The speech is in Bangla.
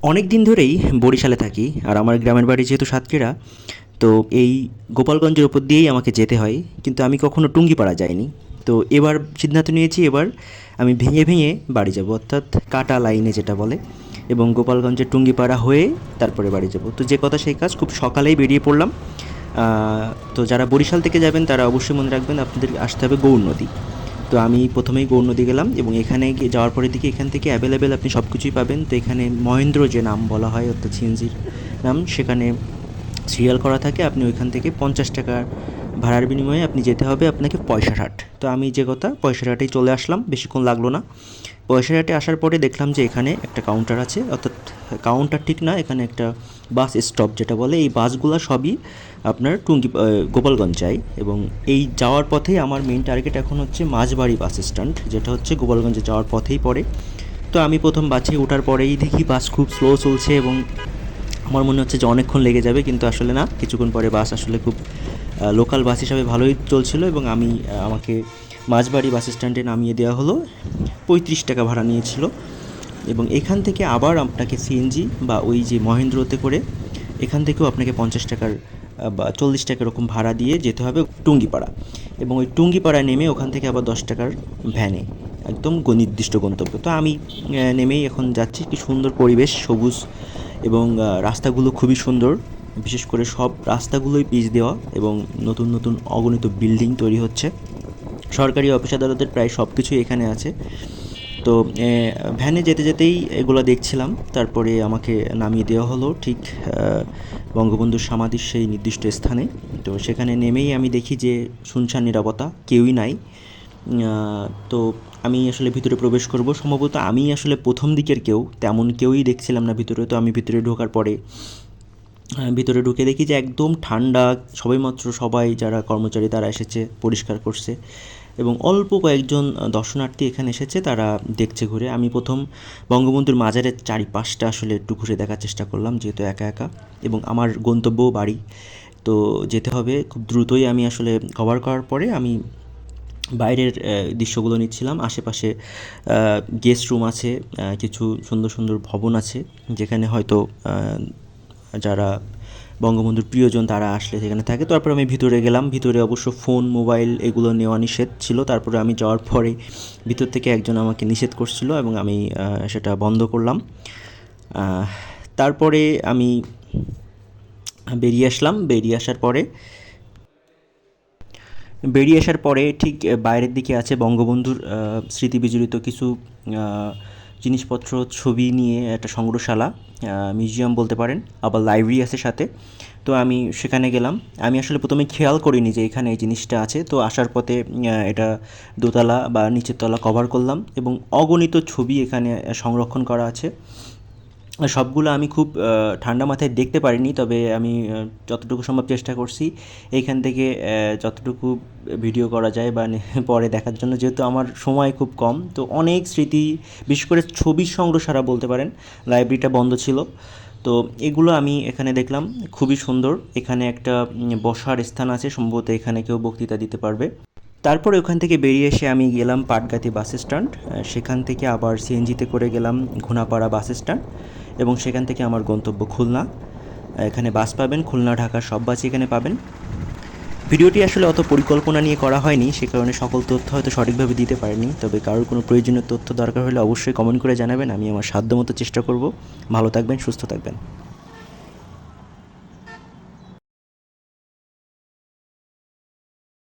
অনেক দিন ধরেই বরিশালে থাকি, আর আমার গ্রামের বাড়ি যেহেতু সাতক্ষীরা, তো এই গোপালগঞ্জের ওপর দিয়েই আমাকে যেতে হয়। কিন্তু আমি কখনো টুঙ্গিপাড়া যাইনি। তো এবার সিদ্ধান্ত নিয়েছি, এবার আমি ভেঙে ভেঙে বাড়ি যাব, অর্থাৎ কাটা লাইনে যেটা বলে, এবং গোপালগঞ্জের টুঙ্গিপাড়া হয়ে তারপরে বাড়ি যাব। তো যে কথা সেই কাজ, খুব সকালেই বেরিয়ে পড়লাম। তো যারা বরিশাল থেকে যাবেন তারা অবশ্যই মনে রাখবেন আপনাদের আসতে হবে গৌর নদী। তো আমি প্রথমেই গৌর নদী গেলাম, এবং এখানে গিয়ে যাওয়ার পরে দিকে এখান থেকে অ্যাভেলেবেল আপনি সব কিছুই পাবেন। তো এখানে মহেন্দ্র যে নাম বলা হয়, অর্থাৎ সিএনজির নাম, সেখানে সিরিয়াল করা থাকে। আপনি ওইখান থেকে 50 টাকা ভাড়ার বিনিময়ে আপনি যেতে হবে আপনাকে পয়সারহাট। তো আমি যে কথা পয়সারহাটেই চলে আসলাম, বেশিক্ষণ লাগলো না। পয়সারহাটে আসার পরে দেখলাম যে এখানে একটা কাউন্টার আছে, অর্থাৎ কাউন্টার ঠিক না, এখানে একটা বাস স্টপ যেটা বলে। এই বাসগুলো সবই আপনার গোপালগঞ্জ যায়, এবং এই যাওয়ার পথেই আমার মেইন টার্গেট এখন হচ্ছে মাঝবাড়ি বাস স্ট্যান্ড, যেটা হচ্ছে গোপালগঞ্জে যাওয়ার পথেই পড়ে। তো আমি প্রথম বাসে ওঠার পরেই দেখি বাস খুব স্লো চলছে, এবং আমার মনে হচ্ছে যে অনেকক্ষণ লেগে যাবে, কিন্তু আসলে না, কিছুক্ষণ পরে বাস আসলে খুব লোকাল বাস হিসাবে ভালোই চলছিল, এবং আমাকে মাঝবাড়ি বাস স্ট্যান্ডে নামিয়ে দেওয়া হলো। 35 টাকা ভাড়া নিয়েছিল, এবং এখান থেকে আবার আপনাকে সিএনজি বা ওই যে মহেন্দ্রতে করে এখান থেকেও আপনাকে 50 টাকার বা 40 টাকা এরকম ভাড়া দিয়ে যেতে হবে টুঙ্গিপাড়া, এবং ওই টুঙ্গিপাড়ায় নেমে ওখান থেকে আবার 10 টাকার ভ্যানে একদম নির্দিষ্ট গন্তব্য। তো আমি নেমেই এখন যাচ্ছি। কি সুন্দর পরিবেশ, সবুজ, এবং রাস্তাগুলো খুবই সুন্দর। বিশেষ করে সব রাস্তাগুলোই পিচ দেওয়া, এবং নতুন নতুন অগণিত বিল্ডিং তৈরি হচ্ছে। সরকারি অফিস আদালতের প্রায় সব কিছুই এখানে আছে। তো ভ্যানে যেতে যেতেই এগুলো দেখছিলাম। তারপরে আমাকে নামিয়ে দেওয়া হলো ঠিক বঙ্গবন্ধুর সমাধির সেই নির্দিষ্ট স্থানে। তো সেখানে নেমেই আমি দেখি যে শুনশান নীরবতা, কেউই নাই। তো আমি আসলে ভিতরে প্রবেশ করব, সম্ভবত আমি আসলে প্রথম দিকের কেউ, তেমন কেউই দেখছিলাম না ভিতরে। তো আমি ভিতরে ঢোকার পরে ভিতরে ঢুকে দেখি যে একদম ঠান্ডা। সবেমাত্র সবাই যারা কর্মচারী তারা এসেছে, পরিষ্কার করছে, এবং অল্প কয়েকজন দর্শনার্থী এখানে এসেছে, তারা দেখছে ঘুরে। আমি প্রথম বঙ্গবন্ধুর মাজারের চারিপাশটা আসলে একটু ঘুরে দেখার চেষ্টা করলাম, যেহেতু একা একা, এবং আমার গন্তব্যও বাড়ি, তো যেতে হবে খুব দ্রুতই। আমি আসলে কভার করার পরে আমি বাইরের দৃশ্যগুলো নিচ্ছিলাম। আশেপাশে গেস্ট রুম আছে, কিছু সুন্দর সুন্দর ভবন আছে, যেখানে হয়তো যারা বঙ্গবন্ধুর প্রিয়জন তারা আসলে সেখানে থাকে। তারপর আমি ভিতরে গেলাম। ভিতরে অবশ্য ফোন, মোবাইল এগুলো নেওয়া নিষেধ ছিল। তারপরে আমি যাওয়ার পরে ভিতর থেকে একজন আমাকে নিষেধ করছিল, এবং আমি সেটা বন্ধ করলাম। তারপরে আমি বেরিয়ে আসলাম। বেরিয়ে আসার পরে ঠিক বাইরের দিকে আছে বঙ্গবন্ধুর স্মৃতিবিজড়িত কিছু জিনিসপত্র, ছবি নিয়ে একটা সংগ্রহশালা, মিউজিয়াম বলতে পারেন, আবার লাইব্রেরি আছে সাথে। তো আমি সেখানে গেলাম। আমি আসলে প্রথমে খেয়াল করিনি যে এখানে এই জিনিসটা আছে। তো আসার পথে এটা দোতলা বা নিচের তলা কভার করলাম, এবং অগণিত ছবি এখানে সংরক্ষণ করা আছে। সবগুলো আমি খুব ঠান্ডা মাথায় দেখতে পারিনি, তবে আমি যতটুকু সম্ভব চেষ্টা করছি এইখান থেকে যতটুকু ভিডিও করা যায় বা পরে দেখার জন্য, যেহেতু আমার সময় খুব কম। তো অনেক স্মৃতি, বিশেষ করে ছবির সংগ্রহশালা বলতে পারেন। লাইব্রেরিটা বন্ধ ছিল। তো এগুলো আমি এখানে দেখলাম, খুবই সুন্দর। এখানে একটা বসার স্থান আছে, সম্ভবত এখানে কেউ বক্তৃতা দিতে পারবে। তারপরে ওখান থেকে বেরিয়ে এসে আমি গেলাম পাটগাতি বাস স্ট্যান্ড। সেখান থেকে আবার সিএনজিতে করে গেলাম ঘোনাপাড়া বাস স্ট্যান্ড, এবং সেখান থেকে আমার গন্তব্য খুলনা। এখানে বাস পাবেন, খুলনা ঢাকার সব বাসই এখানে পাবেন। ভিডিওটি আসলে অত পরিকল্পনা নিয়ে করা হয়নি, সে কারণে সকল তথ্য হয়তো সঠিকভাবে দিতে পারিনি। তবে কারোর কোনো প্রয়োজনীয় তথ্য দরকার হলে অবশ্যই কমেন্ট করে জানাবেন, আমি আমার সাধ্যমতো চেষ্টা করব। ভালো থাকবেন, সুস্থ থাকবেন।